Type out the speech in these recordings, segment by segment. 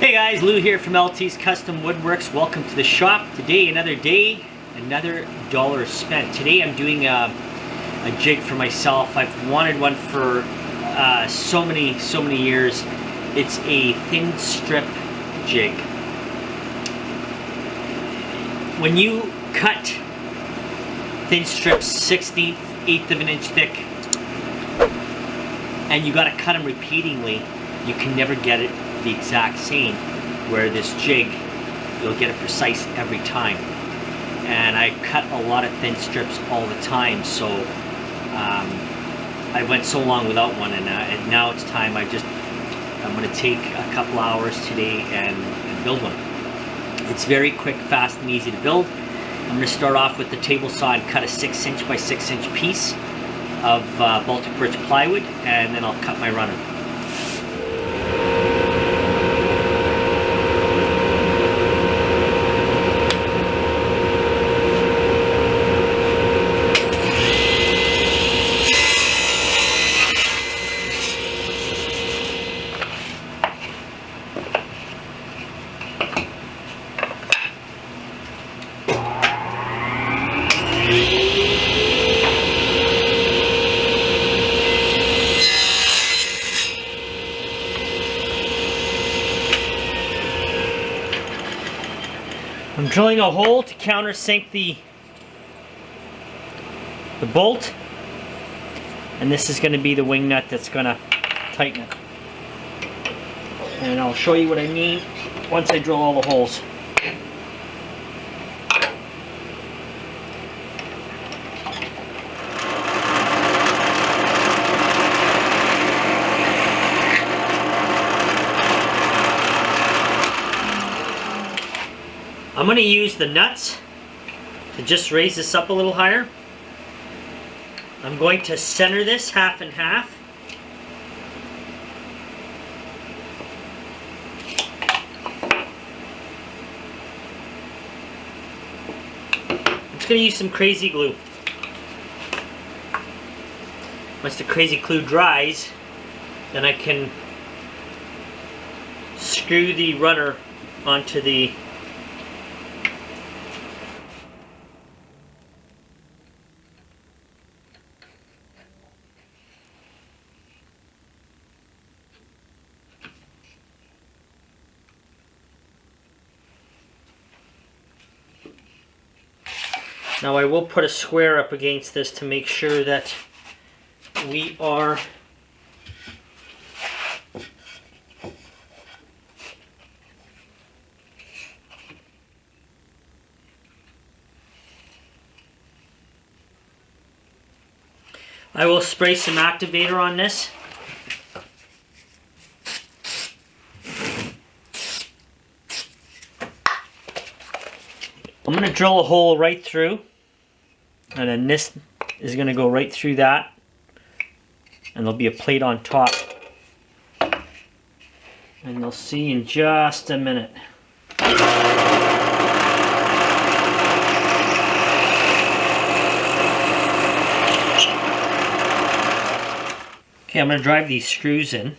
Hey guys, Lou here from LT's Custom Woodworks. Welcome to the shop. Today, another day, another dollar spent. Today I'm doing a jig for myself. I've wanted one for so many years. It's a thin strip jig. When you cut thin strips 1/16, 1/8 of an inch thick, and you gotta cut them repeatedly, you can never get it the exact same. Where this jig, you'll get it precise every time. And I cut a lot of thin strips all the time, so I went so long without one, and now it's time. I'm going to take a couple hours today and build one. It's very quick, fast, and easy to build. I'm going to start off with the table saw and cut a 6" by 6" piece of Baltic birch plywood, and then I'll cut my runner. I'm drilling a hole to countersink the bolt, and this is going to be the wing nut that's going to tighten it. And I'll show you what I mean once I drill all the holes. I'm going to use the nuts to just raise this up a little higher. I'm going to center this half and half. I'm just going to use some crazy glue. Once the crazy glue dries, then I can screw the runner onto the Now I will put a square up against this to make sure that we are I will spray some activator on this. I'm going to drill a hole right through, and then this is going to go right through that, and there'll be a plate on top, and you'll see in just a minute. Okay, I'm going to drive these screws in.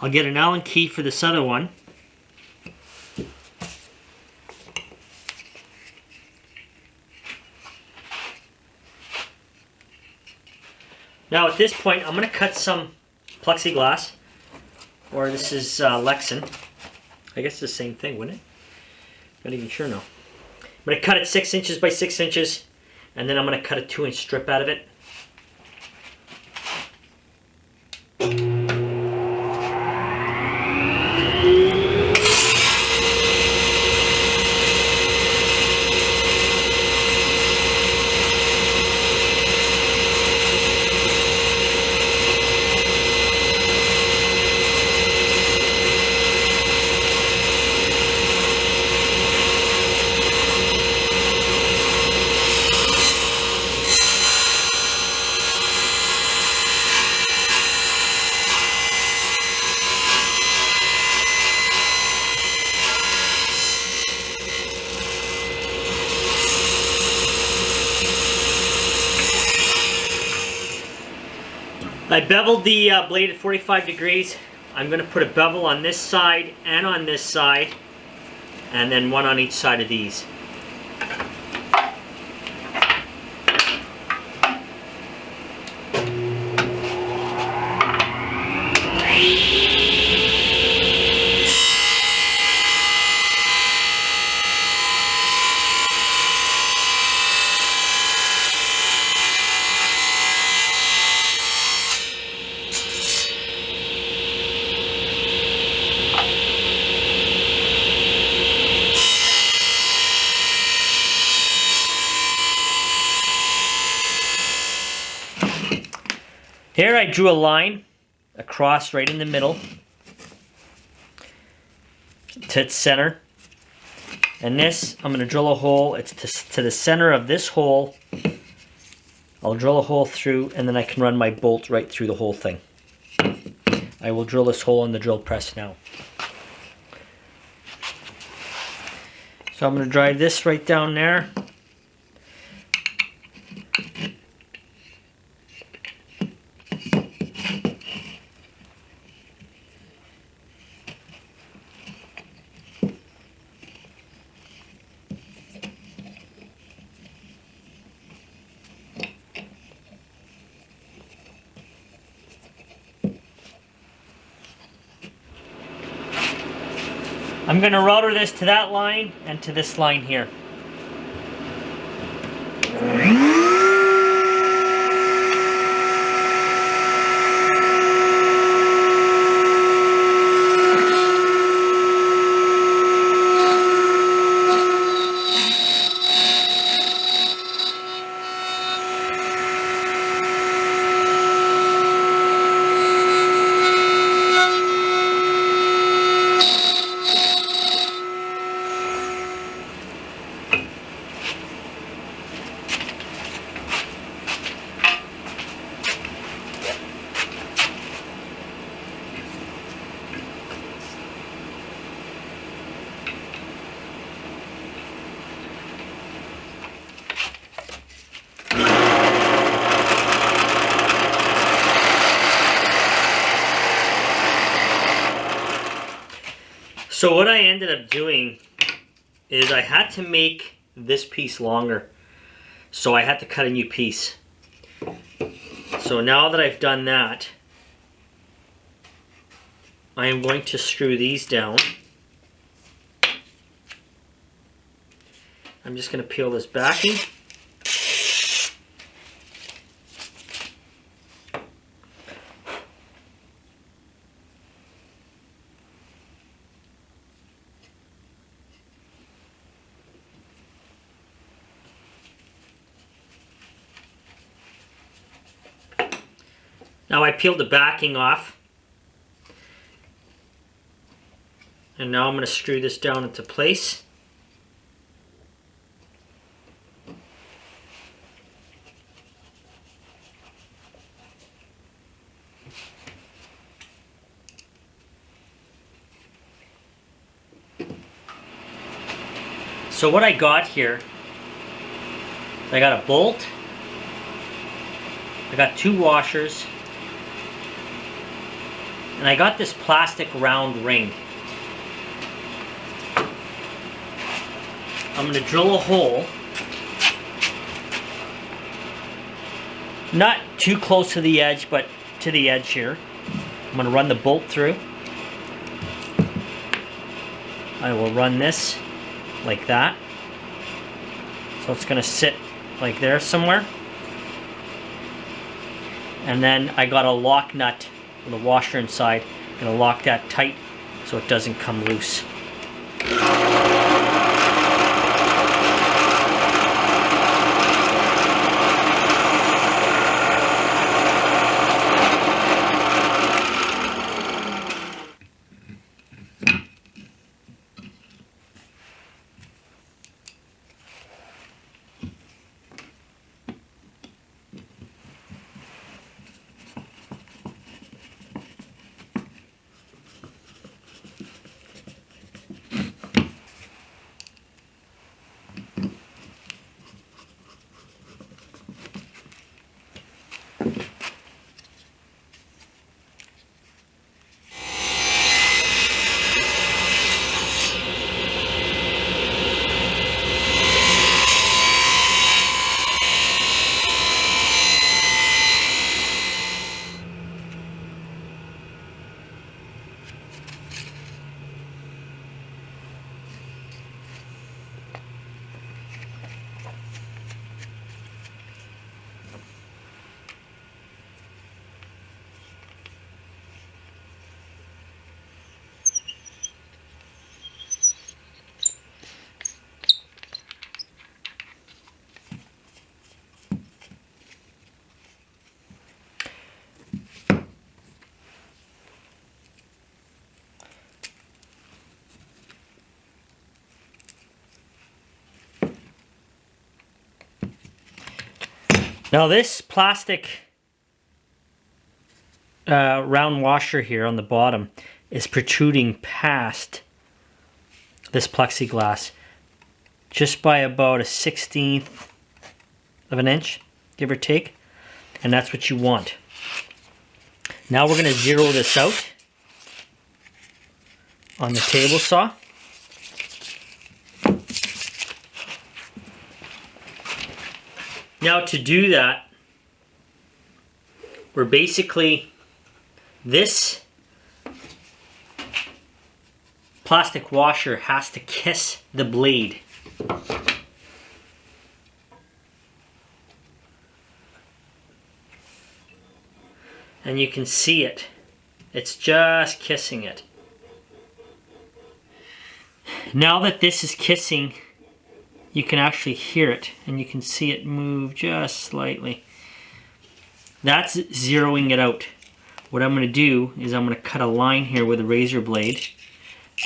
I'll get an Allen key for this other one. Now at this point I'm going to cut some plexiglass, or this is Lexan. I guess it's the same thing, wouldn't it? Not even sure now. I'm going to cut it 6" by 6", and then I'm going to cut a 2" strip out of it. I beveled the blade at 45 degrees. I'm going to put a bevel on this side and on this side, and then one on each side of these. Here I drew a line across right in the middle to its center. And this, I'm going to drill a hole. It's to the center of this hole. I'll drill a hole through, and then I can run my bolt right through the whole thing. I will drill this hole in the drill press now. So I'm going to drive this right down there. I'm going to router this to that line and to this line here. So what I ended up doing is I had to make this piece longer. So I had to cut a new piece. So now that I've done that, I am going to screw these down. I'm just going to peel this backing. Now I peeled the backing off, and now I'm going to screw this down into place. So what I got here, I got a bolt, I got two washers, and I got this plastic round ring. I'm going to drill a hole, not too close to the edge, but to the edge here. I'm going to run the bolt through. I will run this like that. So it's going to sit like there somewhere. And then I got a lock nut with a washer inside. I'm going to lock that tight so it doesn't come loose. Now this plastic round washer here on the bottom is protruding past this plexiglass just by about a 1/16 of an inch, give or take, and that's what you want. Now we're going to zero this out on the table saw. Now to do that, we're basically, this plastic washer has to kiss the blade. And you can see it. It's just kissing it. Now that this is kissing, you can actually hear it, and you can see it move just slightly. That's zeroing it out. What I'm going to do is I'm going to cut a line here with a razor blade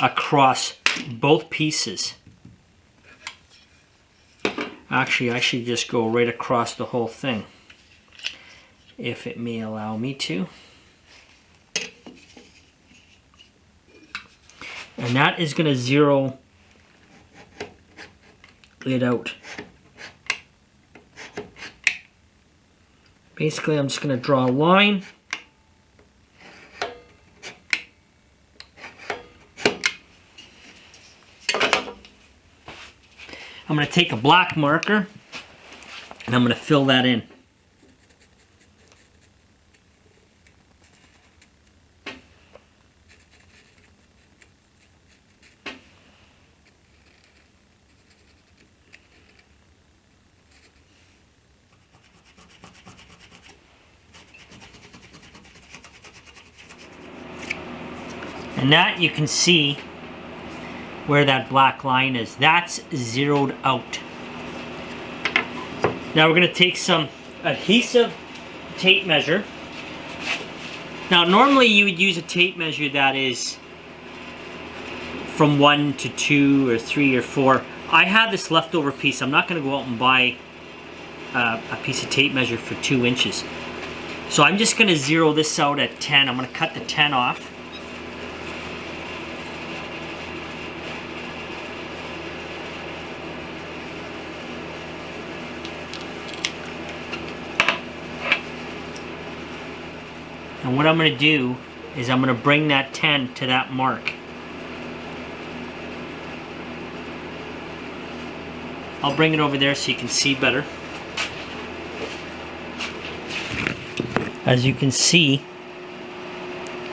across both pieces. Actually, I should just go right across the whole thing, if it may allow me to. And that is going to zero it out. Basically, I'm just going to draw a line. I'm going to take a black marker and I'm going to fill that in. And that, you can see where that black line is. That's zeroed out. Now we're going to take some adhesive tape measure. Now normally you would use a tape measure that is from 1 to 2 or 3 or 4. I have this leftover piece. I'm not going to go out and buy a piece of tape measure for 2 inches. So I'm just going to zero this out at 10. I'm going to cut the 10 off. And what I'm going to do is I'm going to bring that 10 to that mark. I'll bring it over there so you can see better. As you can see,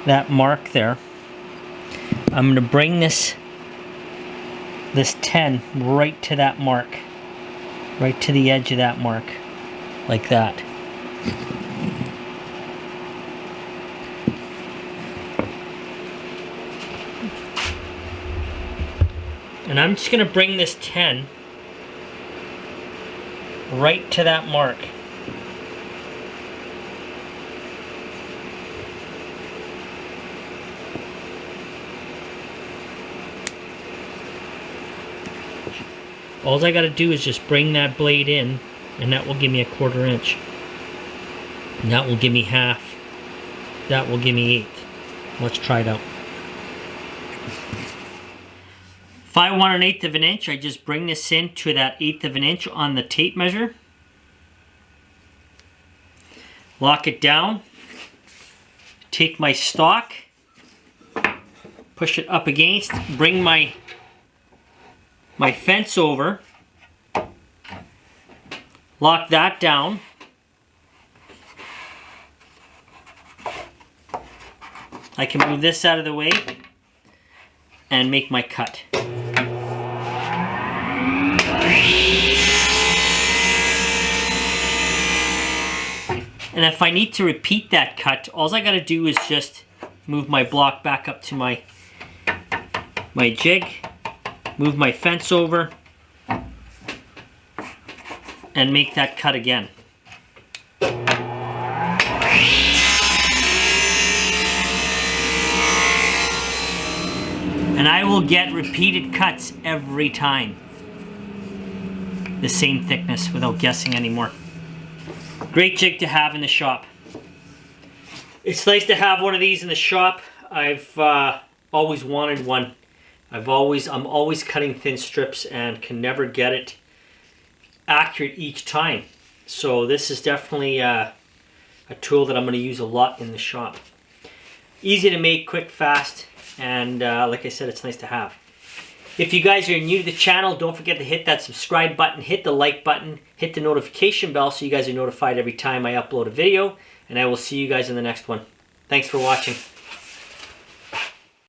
that mark there, I'm going to bring this 10 right to that mark. Right to the edge of that mark. Like that. And I'm just going to bring this 10 right to that mark. All I got to do is just bring that blade in, and that will give me a 1/4 inch. And that will give me half. That will give me 1/8. Let's try it out. If I want an 1/8 of an inch, I just bring this in to that 1/8 of an inch on the tape measure. Lock it down. Take my stock. Push it up against. Bring my fence over. Lock that down. I can move this out of the way and make my cut. And if I need to repeat that cut, all I got to do is just move my block back up to my jig, move my fence over, and make that cut again. And I will get repeated cuts every time. The same thickness without guessing anymore. Great jig to have in the shop. It's nice to have one of these in the shop. I've always wanted one. I'm always cutting thin strips and can never get it accurate each time. So this is definitely a tool that I'm going to use a lot in the shop. Easy to make, quick, fast, and like I said, it's nice to have. If you guys are new to the channel, don't forget to hit that subscribe button, hit the like button, hit the notification bell so you guys are notified every time I upload a video, and I will see you guys in the next one. Thanks for watching.